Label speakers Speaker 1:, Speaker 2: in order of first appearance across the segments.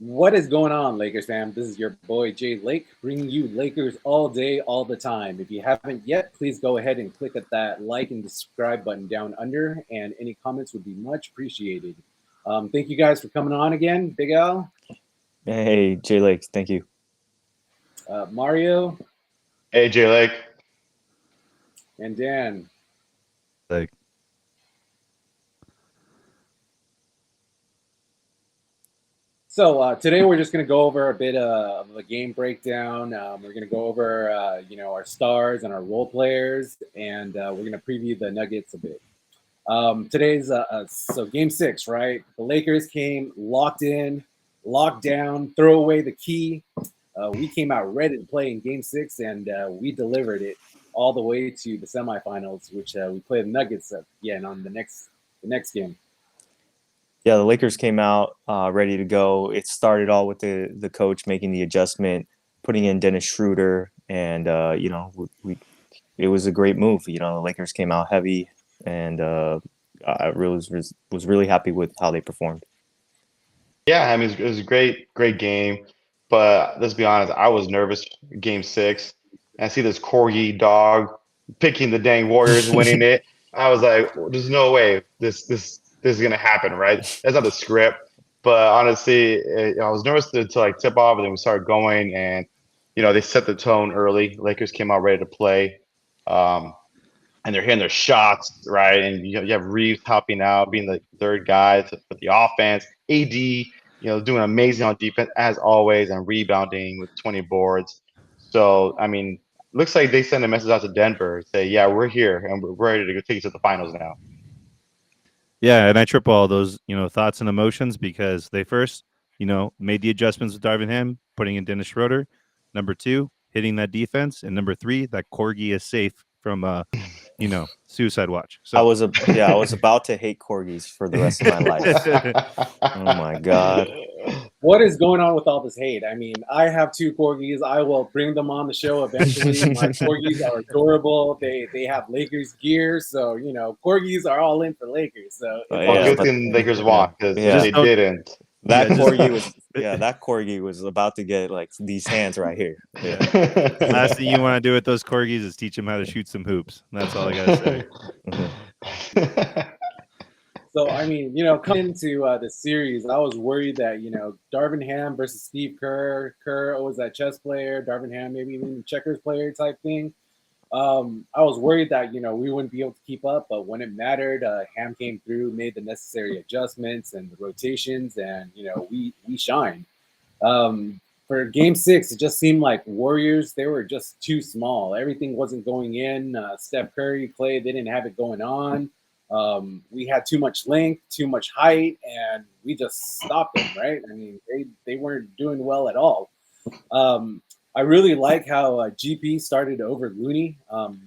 Speaker 1: What is going on, Lakers fam? This is your boy Jay Lake, bringing you Lakers all day, all the time. If you haven't yet, please go ahead and click at that like and subscribe button down under, and any comments would be much appreciated. Thank you guys for coming on again, Big Al,
Speaker 2: Hey, Jay Lake, thank you.
Speaker 1: Mario,
Speaker 3: Hey, Jay Lake.
Speaker 1: and Dan.
Speaker 4: Like,
Speaker 1: So today we're just going to go over a bit of a game breakdown. We're going to go over, our stars and our role players, and we're going to preview the Nuggets a bit. Today's so game six, right? The Lakers came locked in, locked down, throw away the key. We came out ready to play in game six, and we delivered it all the way to the semifinals, which we play the Nuggets again on the next game.
Speaker 2: Yeah, the Lakers came out ready to go. It started all with the coach making the adjustment, putting in Dennis Schroeder, and it was a great move. The Lakers came out heavy, and I really was really happy with how they performed.
Speaker 3: Yeah, I mean, it was a great game, but let's be honest, I was nervous game six. And I see this corgi dog picking the dang Warriors, winning it. I was like, there's no way this is gonna happen, right? That's not the script. But honestly, I was nervous to like tip off, and then we started going, and they set the tone early. Lakers came out ready to play. Um, and they're hitting their shots, right? And you have Reeves helping out, being the third guy for the offense. AD, doing amazing on defense as always, and rebounding with 20 boards. So, I mean, looks like they send a message out to Denver, say, yeah, we're here and we're ready to go take you to the finals now.
Speaker 4: yeah, and I trip all those, thoughts and emotions because they first, made the adjustments with Darvin Ham, putting in Dennis Schroeder. Number two, hitting that defense, and number three, that corgi is safe from, suicide watch. So,
Speaker 2: I was about to hate corgis for the rest of my life. Oh my god.
Speaker 1: What is going on with all this hate? I mean, I have two corgis. I will bring them on the show eventually. My corgis are adorable. They have Lakers gear, so corgis are all in for Lakers. So it's
Speaker 3: Well,
Speaker 1: all
Speaker 2: Yeah,
Speaker 3: good
Speaker 1: good.
Speaker 2: but
Speaker 3: thing the Lakers
Speaker 2: yeah,
Speaker 3: won because
Speaker 2: yeah.
Speaker 3: they
Speaker 4: just don't.
Speaker 3: didn't.
Speaker 2: That
Speaker 4: Yeah, just
Speaker 2: corgi was that corgi was about to get like these hands right here. Yeah.
Speaker 4: yeah. Last thing you want to do with those corgis is teach them how to shoot some hoops. That's all I gotta say.
Speaker 2: Mhm.
Speaker 1: So I mean, coming into the series, I was worried that Darvin Ham versus Steve Kerr. Kerr was that chess player. Darvin Ham maybe even checkers player type thing. I was worried that we wouldn't be able to keep up, but when it mattered, Ham came through, made the necessary adjustments and the rotations, and we shined. For Game Six, it just seemed like Warriors they were just too small. Everything wasn't going in. Steph Curry, Clay, they didn't have it going on. We had too much length, too much height, and we just stopped them. Right? I mean, they weren't doing well at all. Um, I really like how GP started over Looney.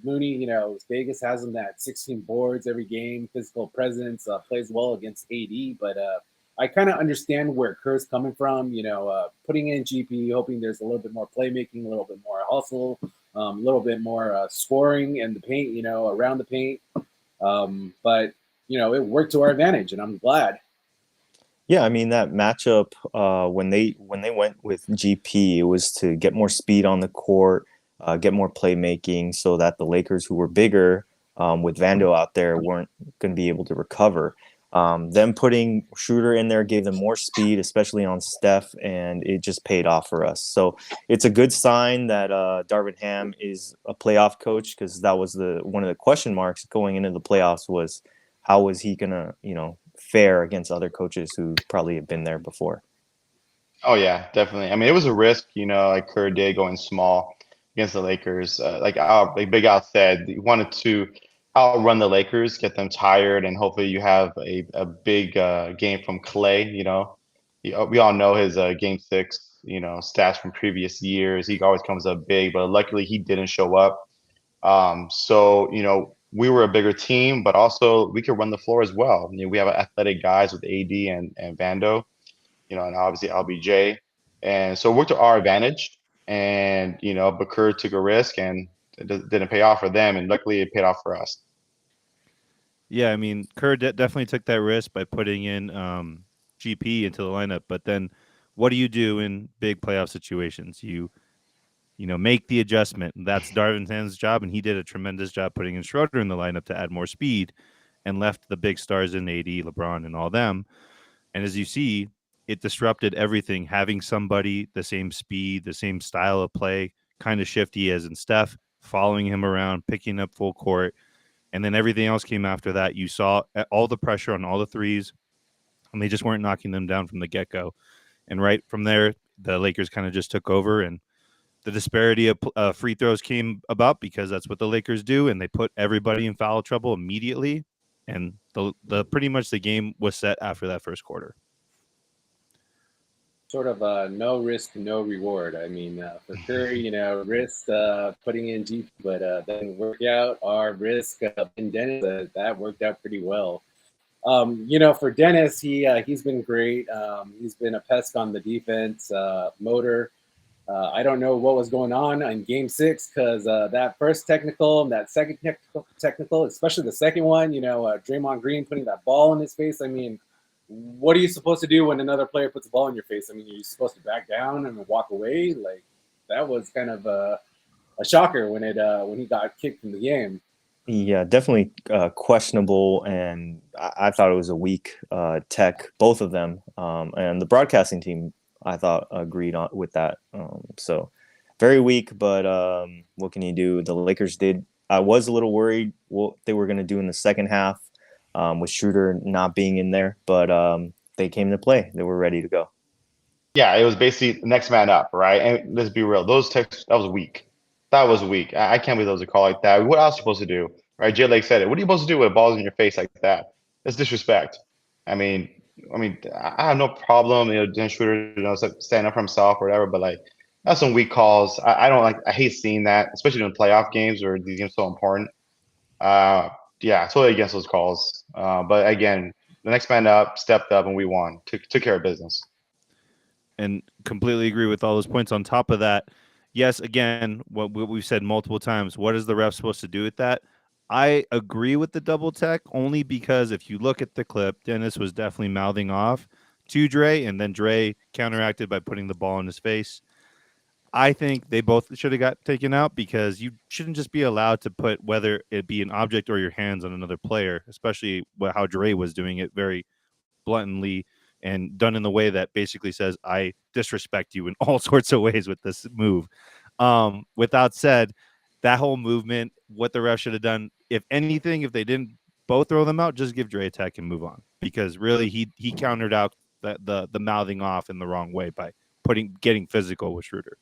Speaker 1: Looney, Vegas has him at 16 boards every game, physical presence, plays well against AD. But I kind of understand where Kerr's coming from. Putting in GP, hoping there's a little bit more playmaking, a little bit more hustle, a little bit more scoring in the paint. Around the paint. But it worked to our advantage, and I'm glad.
Speaker 2: Yeah, I mean that matchup when they went with GP, it was to get more speed on the court, get more playmaking, so that the Lakers, who were bigger, with Vando out there, weren't going to be able to recover. Them putting Schroeder in there gave them more speed, especially on Steph, and it just paid off for us. So it's a good sign that Darvin Ham is a playoff coach, because that was the one of the question marks going into the playoffs was how was he gonna fare against other coaches who probably have been there before.
Speaker 3: Oh yeah, definitely. I mean, it was a risk, like Kerr did going small against the Lakers. Like Big Al said, he wanted to outrun the Lakers, get them tired, and hopefully you have a big game from Clay. We all know his game six, stats from previous years. He always comes up big, but luckily he didn't show up. So we were a bigger team, but also we could run the floor as well. We have athletic guys with AD and Vando, and obviously LBJ. And so it worked to our advantage. And, Bakur took a risk and it didn't pay off for them. And luckily it paid off for us.
Speaker 4: Yeah, I mean, Kerr definitely took that risk by putting in GP into the lineup, but then what do you do in big playoff situations? You make the adjustment. That's Darvin Ham's job, and he did a tremendous job putting in Schroeder in the lineup to add more speed and left the big stars in AD, LeBron, and all them. And as you see, it disrupted everything, having somebody the same speed, the same style of play, kind of shifty as in Steph, following him around, picking up full court. And then everything else came after that. You saw all the pressure on all the threes, and they just weren't knocking them down from the get-go. And right from there, the Lakers kind of just took over, and the disparity of free throws came about because that's what the Lakers do, and they put everybody in foul trouble immediately. And the pretty much the game was set after that first quarter.
Speaker 1: Sort of no risk, no reward. I mean, for Curry, risk putting in GP, but that didn't work out. Our risk in Dennis, that worked out pretty well. For Dennis, he's been great. He's been a pest on the defense, motor. I don't know what was going on in Game 6 because that first technical and that second technical, especially the second one, Draymond Green putting that ball in his face. I mean, what are you supposed to do when another player puts a ball in your face? I mean, you're supposed to back down and walk away. Like, that was kind of a shocker when he got kicked from the game.
Speaker 2: Yeah, definitely questionable, and I thought it was a weak tech, both of them, and the broadcasting team I thought agreed on with that. So very weak, but what can you do? The Lakers did. I was a little worried what they were going to do in the second half with Schroeder not being in there, but they came to play. They were ready to go.
Speaker 3: Yeah, it was basically next man up, right? And let's be real, those texts, that was weak. That was weak. I can't believe there was a call like that. What else are you supposed to do, right? Jay Lake said it. What are you supposed to do with balls in your face like that? That's disrespect. I mean, I have no problem, Dennis Schroeder, standing up for himself or whatever, but like, that's some weak calls. I don't like. I hate seeing that, especially in playoff games where these games are so important. Yeah, totally against those calls. But again, the next man up stepped up and we won. Took care of business.
Speaker 4: And completely agree with all those points. On top of that, yes, again, what we've said multiple times, what is the ref supposed to do with that? I agree with the double tech only because if you look at the clip, Dennis was definitely mouthing off to Dre, and then Dre counteracted by putting the ball in his face. I think they both should have got taken out because you shouldn't just be allowed to put whether it be an object or your hands on another player, especially how Dre was doing it very bluntly and done in the way that basically says, I disrespect you in all sorts of ways with this move. Without said, that whole movement, what the ref should have done, if anything, if they didn't both throw them out, just give Dre a tech and move on. Because really he countered out the mouthing off in the wrong way by getting physical with Schroeder.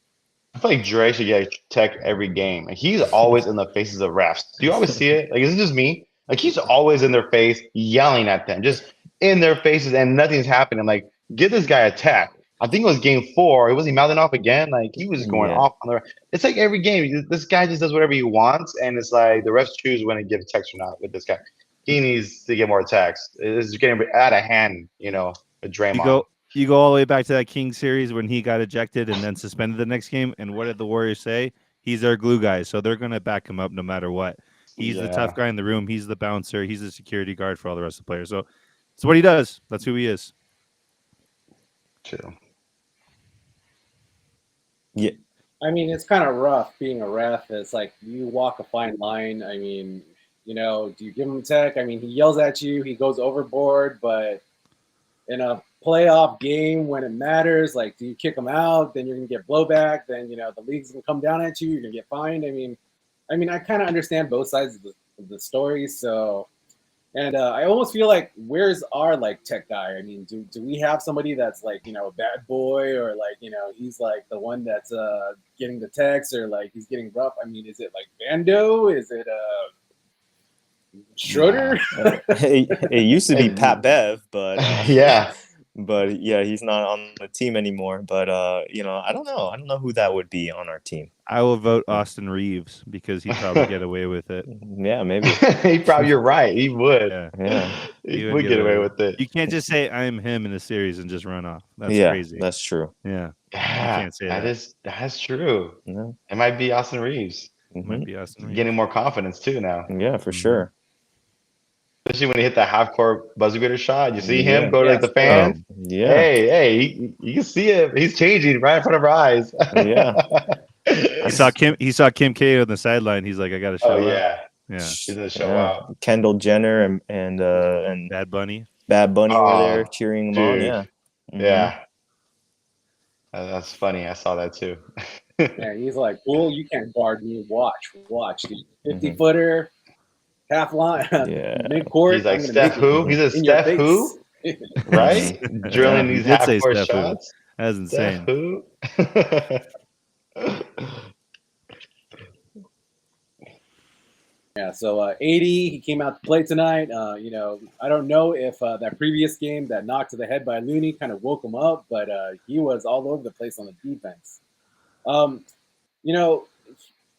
Speaker 3: I feel like Dre should get tech every game. Like, he's always in the faces of refs. Do you always see it? Like, is it just me? Like, he's always in their face, yelling at them, just in their faces, and nothing's happening. I'm like, give this guy a tech. I think it was game 4. Was he mouthing off again? Like, he was going off on the. It's like every game, this guy just does whatever he wants, and it's like the refs choose when to give text or not with this guy. He needs to get more text. It's getting out of hand, with Draymond.
Speaker 4: You go all the way back to that King series when he got ejected and then suspended the next game. And what did the Warriors say? He's their glue guy, so they're going to back him up no matter what. He's the tough guy in the room. He's the bouncer. He's the security guard for all the rest of the players. So it's what he does. That's who he is.
Speaker 3: True.
Speaker 2: Yeah.
Speaker 1: I mean, it's kind of rough being a ref. It's like you walk a fine line. I mean, do you give him tech? I mean, he yells at you. He goes overboard, but in a playoff game when it matters, like, do you kick him out? Then you're gonna get blowback. Then the league's gonna come down at you. You're gonna get fined. I mean, I kind of understand both sides of the story. So, and I almost feel like, where's our tech guy? I mean, do we have somebody that's a bad boy, or he's the one that's getting the text, or he's getting rough? I mean, is it Vando? Is it Schroeder?
Speaker 2: It used to be Pat Bev, but
Speaker 3: yeah.
Speaker 2: But yeah, he's not on the team anymore. But I don't know. I don't know who that would be on our team.
Speaker 4: I will vote Austin Reeves because he'd probably get away with it.
Speaker 2: Yeah, maybe.
Speaker 3: You're right. He would.
Speaker 2: Yeah.
Speaker 3: He would get away with it.
Speaker 4: You can't just say I'm him in a series and just run off. That's crazy.
Speaker 2: That's true.
Speaker 4: Yeah. You
Speaker 3: Yeah,
Speaker 4: can't say that.
Speaker 3: That's true.
Speaker 2: Yeah.
Speaker 3: It might be Austin Reeves.
Speaker 4: Might be Austin Reeves.
Speaker 3: Getting more confidence too now.
Speaker 2: Yeah, for sure.
Speaker 3: Especially when he hit that half court buzzer beater shot. You see him
Speaker 2: Yeah.
Speaker 3: go to like
Speaker 1: Yes,
Speaker 3: the fans.
Speaker 2: Yeah.
Speaker 3: You can see him. He's changing right in front of our eyes.
Speaker 2: Yeah.
Speaker 4: He saw Kim K on the sideline. He's like, I got to
Speaker 3: Oh
Speaker 4: show up.
Speaker 3: yeah,
Speaker 4: Yeah.
Speaker 3: he's gonna show
Speaker 2: Yeah.
Speaker 3: out,
Speaker 2: Kendall Jenner and
Speaker 4: Bad Bunny.
Speaker 2: Bad Bunny were there
Speaker 3: oh
Speaker 2: cheering him on.
Speaker 3: dude,
Speaker 2: Yeah. Hmm.
Speaker 3: yeah, that's funny. I saw that too.
Speaker 1: man. He's like, "Cool, you can't guard me. Watch.
Speaker 2: Hmm.
Speaker 1: 50-footer, half line,
Speaker 2: Yeah.
Speaker 1: mid court.
Speaker 3: He's like
Speaker 1: I'm gonna
Speaker 3: Steph
Speaker 1: make it
Speaker 3: who?
Speaker 2: Hmm.
Speaker 3: He's a
Speaker 1: in your
Speaker 3: Steph
Speaker 1: face."
Speaker 3: who? Right?
Speaker 2: Yeah.
Speaker 3: Drilling
Speaker 4: He
Speaker 3: these
Speaker 4: did
Speaker 3: half
Speaker 4: say
Speaker 3: court
Speaker 4: Steph who.
Speaker 3: shots.
Speaker 4: That's
Speaker 3: Steph
Speaker 4: insane.
Speaker 3: who?
Speaker 1: Yeah, so 80, he came out to play tonight. I don't know if that previous game that knocked to the head by Looney kind of woke him up, but he was all over the place on the defense. Um, you know,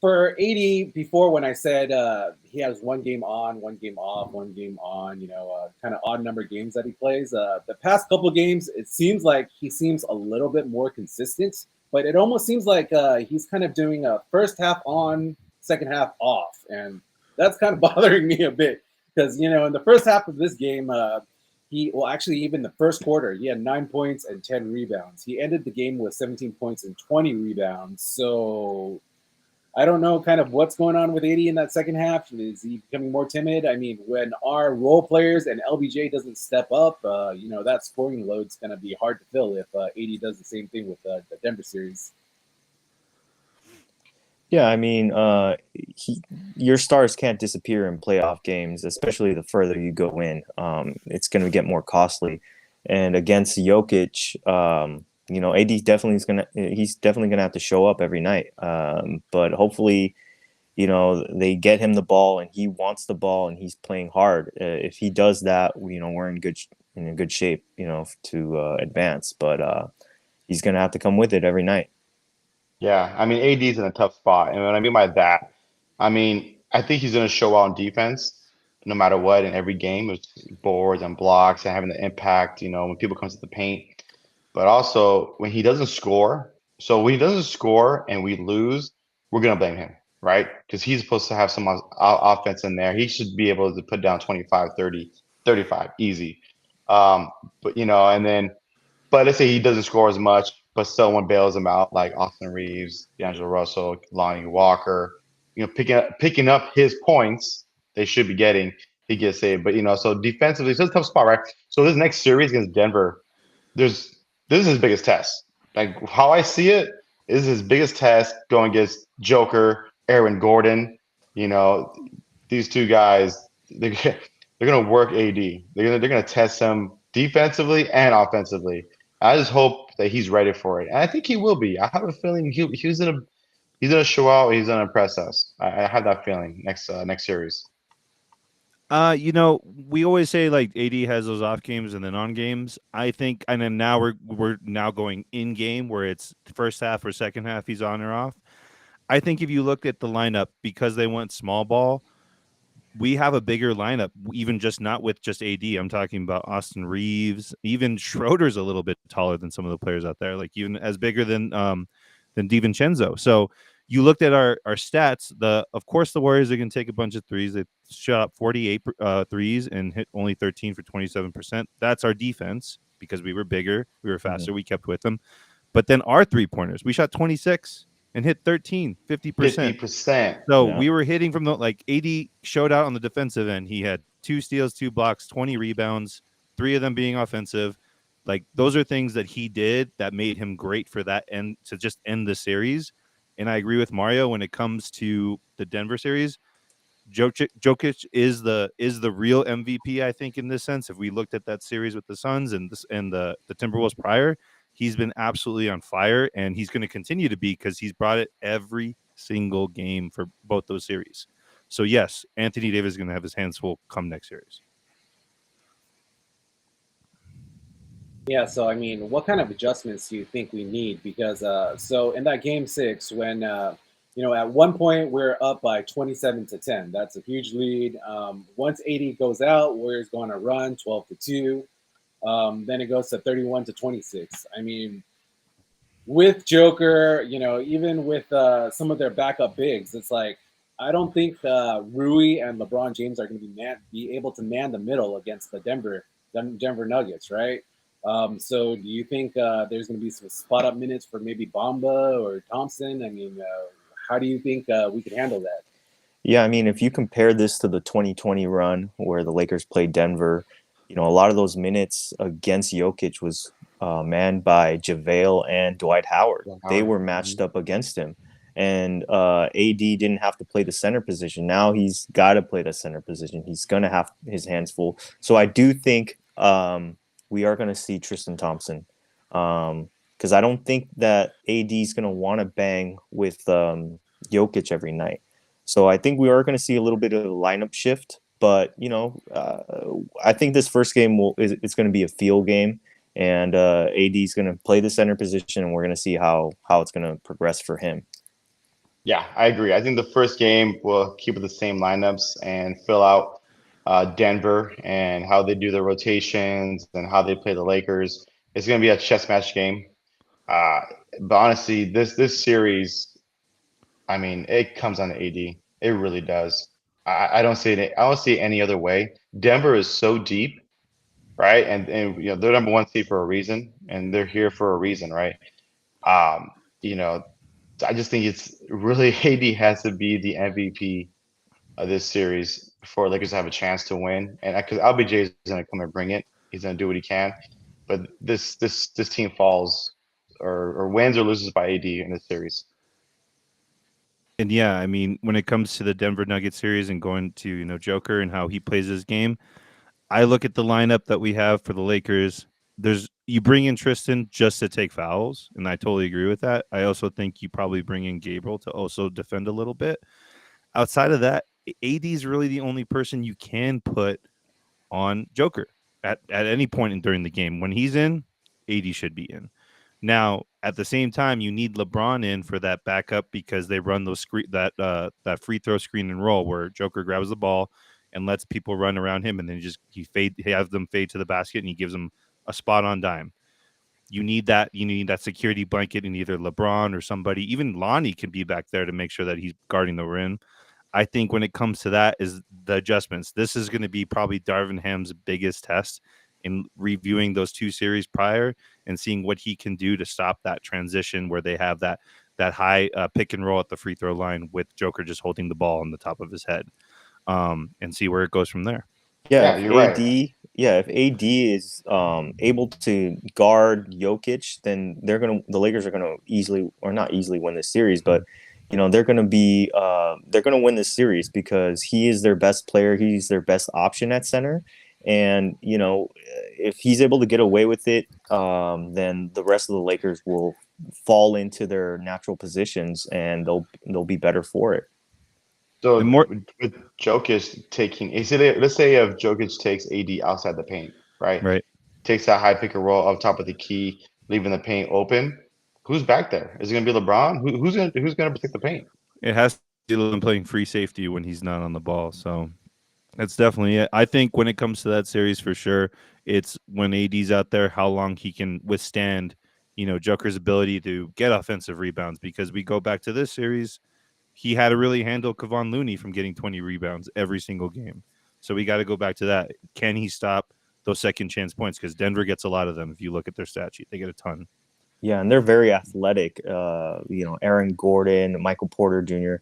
Speaker 1: for 80, before when I said he has one game on, one game off, one game on, kind of odd number games that he plays, the past couple games, it seems like he seems a little bit more consistent, but it almost seems like he's kind of doing a first half on, second half off. And that's kind of bothering me a bit because, in the first half of this game, actually, even the first quarter, he had 9 points and 10 rebounds. He ended the game with 17 points and 20 rebounds. So I don't know kind of what's going on with 80 in that second half. Is he becoming more timid? I mean, when our role players and LBJ doesn't step up, that scoring load's going to be hard to fill if 80 does the same thing with the Denver series.
Speaker 2: Yeah, I mean, your stars can't disappear in playoff games, especially the further you go in. It's going to get more costly. And against Jokic, he's definitely gonna have to show up every night. But hopefully, they get him the ball and he wants the ball and he's playing hard. If he does that, we're in good shape, to advance. But he's gonna have to come with it every night.
Speaker 3: Yeah, I mean AD's in a tough spot, and what I mean by that, I mean I think he's going to show out on defense no matter what in every game with boards and blocks and having the impact. When people come to the paint, but also when he doesn't score. So when he doesn't score and we lose, we're going to blame him, right? Because he's supposed to have some offense in there. He should be able to put down 25, 30, 35 easy. But and then but let's say he doesn't score as much, but someone bails him out, like Austin Reeves, D'Angelo Russell, Lonnie Walker. Picking up his points they should be getting. He gets saved, but so defensively, it's a tough spot, right? So this next series against Denver, this is his biggest test. Like how I see it, this is his biggest test going against Joker, Aaron Gordon. You know, these two guys, they're gonna work AD. They're gonna test him defensively and offensively. I just hope that he's ready for it, and I think he will be. I have a feeling he's gonna show out. He's gonna impress us. I have that feeling next series.
Speaker 4: We always say like AD has those off games and then on games. I think, and then now we're now going in game where it's first half or second half he's on or off. I think if you look at the lineup because they went small ball, we have a bigger lineup, even just not with just AD. I'm talking about Austin Reeves, even Schroeder's a little bit taller than some of the players out there, like even as bigger than DiVincenzo. So you looked at our stats. Of course the Warriors are going to take a bunch of threes. They shot up 48 threes and hit only 13 for 27%. That's our defense because we were bigger, we were faster, we kept with them. But then our 3-pointers, we shot 26 and hit 13, 50%.
Speaker 3: 50%.
Speaker 4: So
Speaker 2: Yeah.
Speaker 4: we were hitting from like AD showed out on the defensive end. He had 2 steals, 2 blocks, 20 rebounds, 3 of them being offensive. Like those are things that he did that made him great for that end to just end the series. And I agree with Mario when it comes to the Denver series. Jokic is the real MVP, I think, in this sense. If we looked at that series with the Suns and the Timberwolves prior, he's been absolutely on fire, and he's going to continue to be because he's brought it every single game for both those series. So yes, Anthony Davis is going to have his hands full come next series.
Speaker 1: Yeah, so I mean, what kind of adjustments do you think we need? Because so in that game 6, when at one point we're up by 27-10, that's a huge lead. Once 80 goes out, Warriors going to run 12-2. Then it goes to 31-26. I mean, with Joker, even with some of their backup bigs, it's like I don't think Rui and LeBron James are going to be able to man the middle against the Denver Nuggets, right? So do you think there's going to be some spot up minutes for maybe Bamba or Thompson? I mean, how do you think we could handle that?
Speaker 2: Yeah, I mean, if you compare this to the 2020 run where the Lakers played Denver, a lot of those minutes against Jokic was manned by JaVale and Dwight Howard.
Speaker 3: Dwight
Speaker 2: They
Speaker 3: Howard.
Speaker 2: were matched up against him. And AD didn't have to play the center position. Now he's got to play the center position. He's going to have his hands full. So I do think we are going to see Tristan Thompson because I don't think that AD is going to want to bang with Jokic every night. So I think we are going to see a little bit of a lineup shift, but I think this first game it's going to be a feel game, and AD is going to play the center position, and we're going to see how it's going to progress for him.
Speaker 3: Yeah, I agree. I think the first game will keep with the same lineups and fill out Denver and how they do their rotations and how they play the Lakers. It's going to be a chess match game. Uh, but honestly, this series, I mean, it comes on to AD. It really does. I don't see it. I don't see it any other way. Denver is so deep, right? And they're number one seed for a reason, and they're here for a reason, right? Um, you know, I just think it's really AD has to be the MVP of this series for Lakers to have a chance to win. And because LBJ is going to come and bring it, he's going to do what he can. But this team falls or wins or loses by AD in this series.
Speaker 4: And yeah, I mean, when it comes to the Denver Nuggets series and going to Joker and how he plays his game, I look at the lineup that we have for the Lakers. You bring in Tristan just to take fouls, and I totally agree with that. I also think you probably bring in Gabriel to also defend a little bit. Outside of that, AD is really the only person you can put on Joker at any point during the game. When he's in, AD should be in. Now, at the same time, you need LeBron in for that backup because they run that free throw screen and roll where Joker grabs the ball and lets people run around him, and then he has them fade to the basket, and he gives them a spot on dime. You need that. You need that security blanket in either LeBron or somebody. Even Lonnie can be back there to make sure that he's guarding the rim. I think when it comes to that is the adjustments. This is going to be probably Darvin Ham's biggest test in reviewing those two series prior and seeing what he can do to stop that transition where they have that high pick and roll at the free throw line with Joker just holding the ball on the top of his head, and see where it goes from there.
Speaker 3: Yeah, you're right.
Speaker 2: If AD is able to guard Jokic, then the Lakers are gonna easily, or not easily, win this series. But they're gonna win this series because he is their best player. He's their best option at center, and if he's able to get away with it, then the rest of the Lakers will fall into their natural positions, and they'll be better for it.
Speaker 3: So
Speaker 4: And more,
Speaker 3: with Jokic taking, let's say if Jokic takes AD outside the paint, right?
Speaker 4: right?
Speaker 3: Takes that high pick and roll up top of the key, leaving the paint open. Who's back there? Is it going to be LeBron? Who's going to protect the paint?
Speaker 4: It has to be him playing free safety when he's not on the ball. So that's definitely it. I think when it comes to that series, for sure, it's when AD's out there, how long he can withstand, Joker's ability to get offensive rebounds. Because we go back to this series, he had to really handle Kevon Looney from getting 20 rebounds every single game. So we got to go back to that. Can he stop those second chance points? Because Denver gets a lot of them. If you look at their stat sheet, they get a ton.
Speaker 2: Yeah, and they're very athletic. Aaron Gordon, Michael Porter Jr.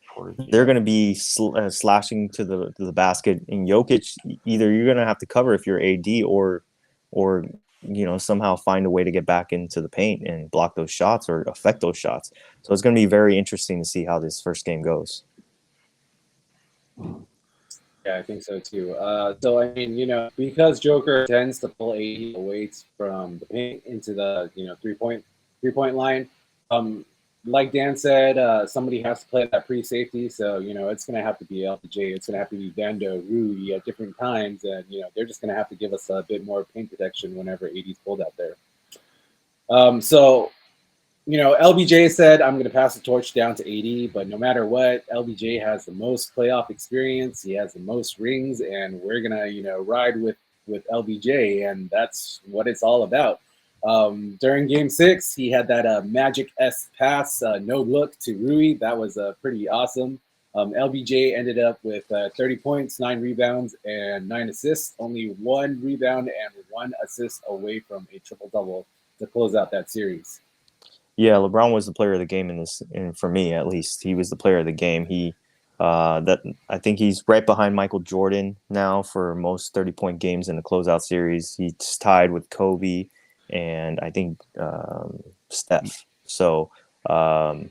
Speaker 2: They're going to be slashing to the basket. In Jokic, either you're going to have to cover if you're AD, or somehow find a way to get back into the paint and block those shots or affect those shots. So it's going to be very interesting to see how this first game goes.
Speaker 1: Yeah, I think so too. So I mean, because Joker tends to pull AD away from the paint into the three-point line. Like Dan said, somebody has to play that pre-safety, so it's going to have to be LBJ. It's going to have to be Vando, Rui at different times, and they're just going to have to give us a bit more paint protection whenever AD's pulled out there. So LBJ said, I'm going to pass the torch down to AD, but no matter what, LBJ has the most playoff experience. He has the most rings, and we're going to, ride with LBJ, and that's what it's all about. During Game 6, he had that Magic S pass, no look to Rui. That was pretty awesome. LBJ ended up with 30 points, 9 rebounds, and 9 assists. Only 1 rebound and 1 assist away from a triple double to close out that series.
Speaker 2: Yeah, LeBron was the player of the game in this, and for me at least, he was the player of the game. That I think he's right behind Michael Jordan now for most 30-point games in the closeout series. He's tied with Kobe and I think Steph. So LeBron,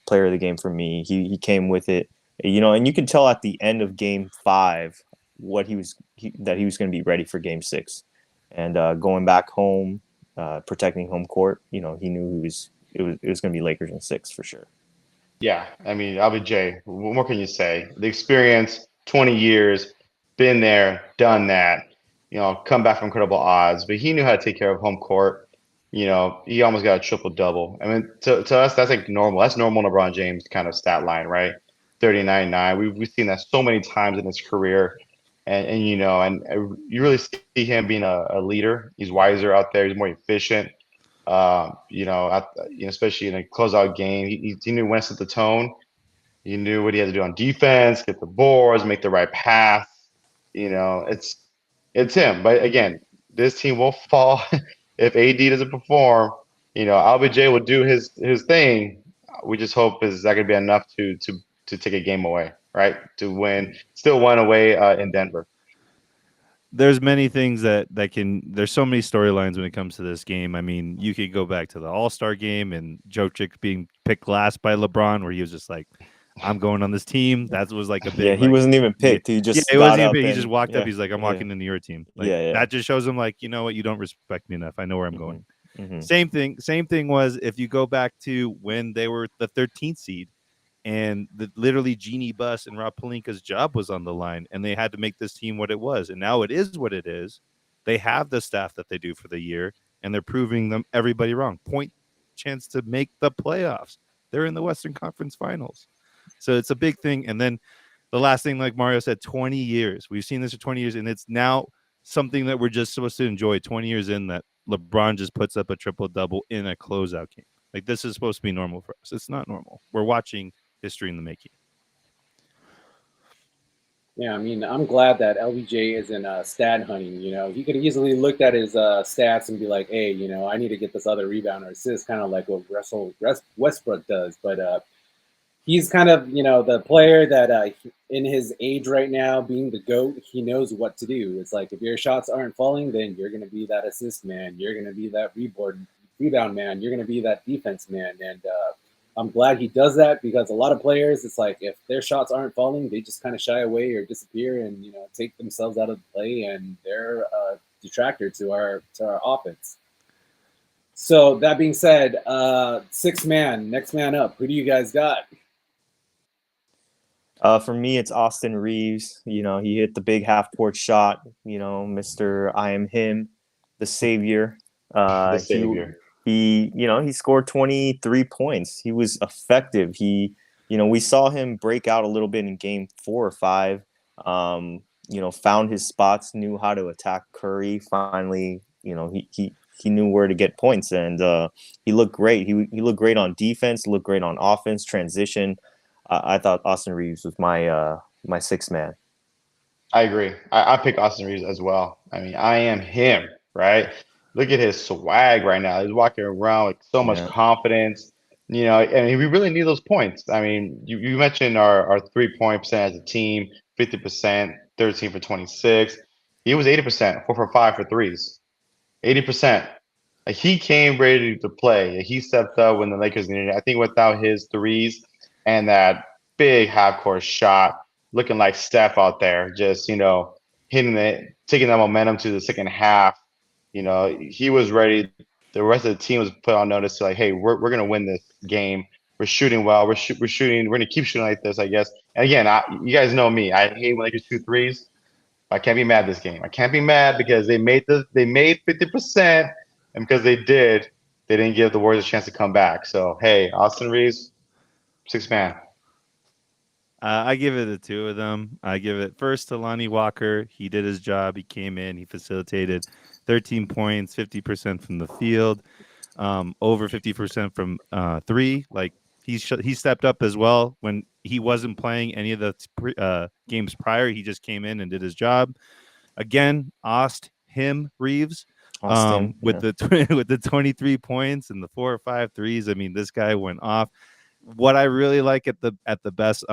Speaker 2: player of the game for me. He came with it, and you can tell at the end of Game 5 what that he was going to be ready for Game 6, and going back home. Protecting home court, he knew it was going to be Lakers in 6 for sure.
Speaker 3: Yeah, I mean, LBJ, what more can you say? The experience, 20 years, been there, done that, come back from incredible odds, but he knew how to take care of home court. He almost got a triple double. I mean, to us, that's like normal. That's normal LeBron James kind of stat line, right? 39-9. We've seen that so many times in his career. And you really see him being a leader. He's wiser out there. He's more efficient. Especially in a closeout game, he knew when to set the tone. He knew what he had to do on defense, get the boards, make the right pass. It's him. But again, this team will fall if AD doesn't perform. LBJ will do his thing. We just hope is that going to be enough to take a game away, right? To win, still one away in Denver.
Speaker 4: There's many things that can. There's so many storylines when it comes to this game. I mean, you could go back to the All-Star game and Jokic being picked last by LeBron, where he was just like, "I'm going on this team." That was like a big.
Speaker 2: Yeah, he wasn't even picked. He just
Speaker 4: he wasn't even
Speaker 2: picked.
Speaker 4: He just walked up. He's like, "I'm walking into your team." Like, that just shows him like, you know what, you don't respect me enough. I know where I'm going.
Speaker 2: Mm-hmm.
Speaker 4: Same thing was if you go back to when they were the 13th seed. And literally Jeannie Buss and Rob Pelinka's job was on the line, and they had to make this team what it was. And now it is what it is. They have the staff that they do for the year, and they're proving everybody wrong. Point chance to make the playoffs. They're in the Western Conference Finals. So it's a big thing. And then the last thing, like Mario said, 20 years. We've seen this for 20 years, and it's now something that we're just supposed to enjoy 20 years in, that LeBron just puts up a triple-double in a closeout game. Like, this is supposed to be normal for us. It's not normal. We're watching history in the making.
Speaker 1: Yeah, I mean, I'm glad that LBJ isn't stat hunting. He could have easily looked at his stats and be like, "Hey, I need to get this other rebound or assist," kind of like what Russell Westbrook does. But he's kind of, the player that in his age right now, being the GOAT, he knows what to do. It's like if your shots aren't falling, then you're going to be that assist man. You're going to be that rebound man. You're going to be that defense man. And I'm glad he does that, because a lot of players, it's like if their shots aren't falling, they just kind of shy away or disappear and take themselves out of the play, and they're a detractor to our offense. So that being said, 6 man, next man up. Who do you guys got?
Speaker 2: For me, it's Austin Reeves. He hit the big half-court shot. Mr. I am him, the savior.
Speaker 3: The savior.
Speaker 2: He scored 23 points. He was effective. We saw him break out a little bit in game 4 or 5. Found his spots, knew how to attack Curry. Finally, he knew where to get points, and he looked great. He looked great on defense, looked great on offense, transition. I thought Austin Reeves was my 6th man.
Speaker 3: I agree. I pick Austin Reeves as well. I mean, I am him, right? Look at his swag right now. He's walking around with so much confidence, and we really need those points. I mean, you mentioned our 3-point percent as a team, 50%, 13 for 26. He was 80%, 4 for 5 for threes, 80%. Like, he came ready to play. He stepped up when the Lakers needed it. I think without his threes and that big half-court shot, looking like Steph out there, just, hitting it, taking that momentum to the second half. He was ready. The rest of the team was put on notice to, like, hey, we're going to win this game. We're shooting well. We're shooting. We're going to keep shooting like this, I guess. And again, you guys know me. I hate when Lakers shoot threes. I can't be mad this game. I can't be mad because they made 50%, and because they didn't give the Warriors a chance to come back. So, hey, Austin Reeves, 6 man.
Speaker 4: I give it to 2 of them. I give it first to Lonnie Walker. He did his job. He came in. He facilitated 13 points, 50% from the field, over 50% from 3. Like, he stepped up as well when he wasn't playing any of the games prior. He just came in and did his job. Again, Reeves
Speaker 2: Austin,
Speaker 4: with
Speaker 2: yeah.
Speaker 4: the with the 23 points and the 4 or 5 threes. I mean, this guy went off. What I really like at the best,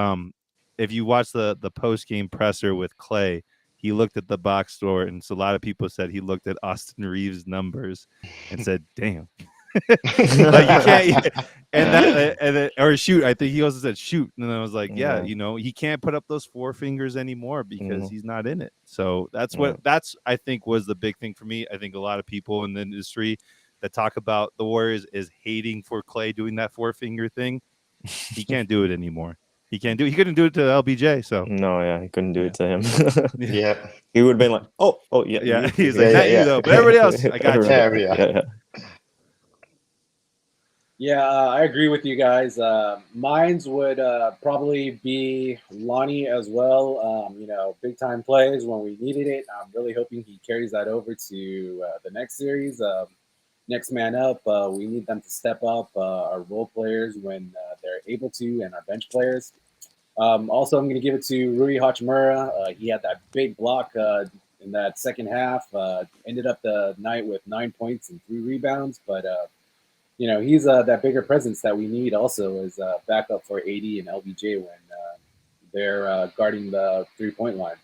Speaker 4: if you watch the post game presser with Clay, he looked at the box score, and so a lot of people said he looked at Austin Reeves' numbers and said, "Damn." Like you can't, or shoot. I think he also said shoot, and I was like, yeah, he can't put up those four fingers anymore because he's not in it. So that's I think was the big thing for me. I think a lot of people in the industry that talk about the Warriors is hating for Clay doing that four finger thing. He can't do it anymore. He couldn't do it to LBJ. So
Speaker 2: no, yeah, he couldn't do it to him.
Speaker 3: Yeah.
Speaker 2: He would have been like, oh, yeah,
Speaker 4: yeah.
Speaker 2: you?
Speaker 4: He's like, not you though, but everybody else, I got you.
Speaker 3: Yeah.
Speaker 1: Yeah, I agree with you guys. Mines would probably be Lonnie as well. Big time plays when we needed it. I'm really hoping he carries that over to the next series. Next man up. We need them to step up. Our role players when they're able to, and our bench players. Also, I'm going to give it to Rui Hachimura. He had that big block in that second half. Ended up the night with 9 points and 3 rebounds, but. He's that bigger presence that we need also as backup for AD and LBJ when they're guarding the 3-point line.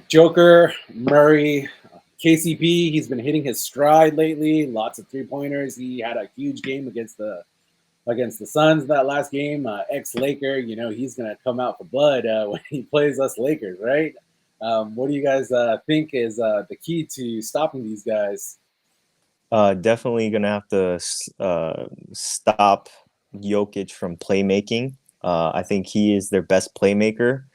Speaker 1: Joker, Murray, KCP, he's been hitting his stride lately. Lots of 3-pointers. He had a huge game against the Suns that last game. Ex-Laker, he's going to come out for blood when he plays us Lakers, right? What do you guys think is the key to stopping these guys?
Speaker 2: Definitely gonna have to stop Jokic from playmaking. I think he is their best playmaker.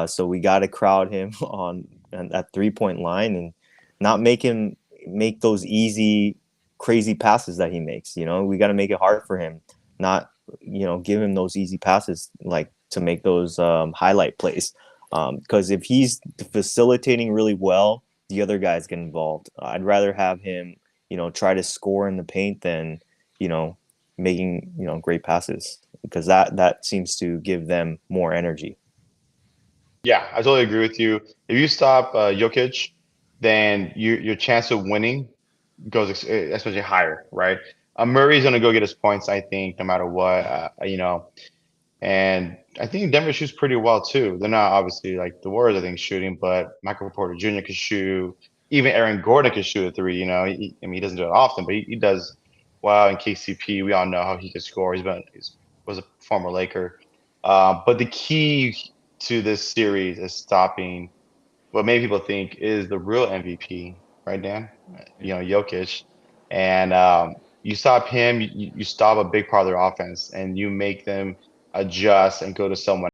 Speaker 2: So we got to crowd him on that 3-point line and not make him make those easy, crazy passes that he makes. We got to make it hard for him. Not give him those easy passes like to make those highlight plays. Because if he's facilitating really well, the other guys get involved. I'd rather have him try to score in the paint than, making, great passes because that seems to give them more energy.
Speaker 3: Yeah, I totally agree with you. If you stop Jokic, then your chance of winning goes especially higher, right? Murray's going to go get his points, I think, no matter what, and I think Denver shoots pretty well too. They're not obviously like the Warriors, I think, shooting, but Michael Porter Jr. could shoot. Even Aaron Gordon could shoot a three. He doesn't do it often, but he does well. In KCP, we all know how he can score. He was a former Laker. But the key to this series is stopping what many people think is the real MVP, right, Dan? Jokic, and you stop him, you stop a big part of their offense, and you make them adjust and go to someone